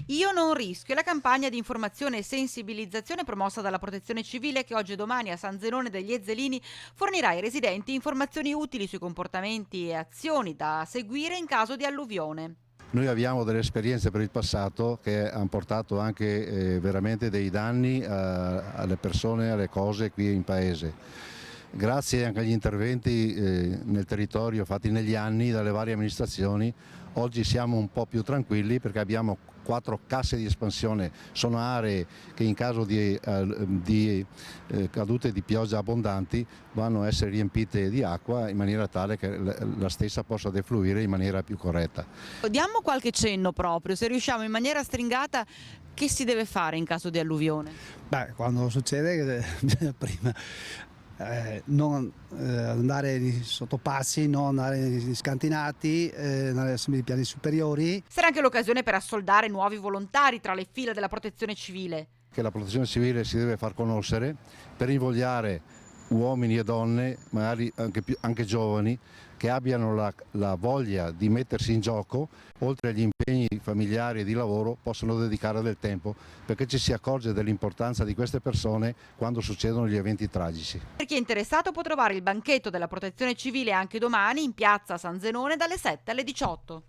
Io non rischio è la campagna di informazione e sensibilizzazione promossa dalla Protezione Civile che oggi e domani a San Zenone degli Ezzelini fornirà ai residenti informazioni utili sui comportamenti e azioni da seguire in caso di alluvione. Noi abbiamo delle esperienze per il passato che hanno portato anche veramente dei danni alle persone, alle cose qui in paese. Grazie anche agli interventi nel territorio fatti negli anni dalle varie amministrazioni, oggi siamo un po' più tranquilli perché abbiamo 4 casse di espansione, sono aree che in caso di cadute di pioggia abbondanti vanno a essere riempite di acqua in maniera tale che la stessa possa defluire in maniera più corretta. Diamo qualche cenno proprio, se riusciamo in maniera stringata, che si deve fare in caso di alluvione? Beh, quando succede bisogna prima non andare di sottopassi, non andare di scantinati, andare sempre di piani superiori. Sarà anche l'occasione per assoldare nuovi volontari tra le fila della Protezione Civile. Che la protezione civile si deve far conoscere per invogliare uomini e donne, magari anche giovani, che abbiano la voglia di mettersi in gioco, oltre agli impegni familiari e di lavoro, possono dedicare del tempo, perché ci si accorge dell'importanza di queste persone quando succedono gli eventi tragici. Per chi è interessato può trovare il banchetto della Protezione Civile anche domani in piazza San Zenone dalle 7 alle 18.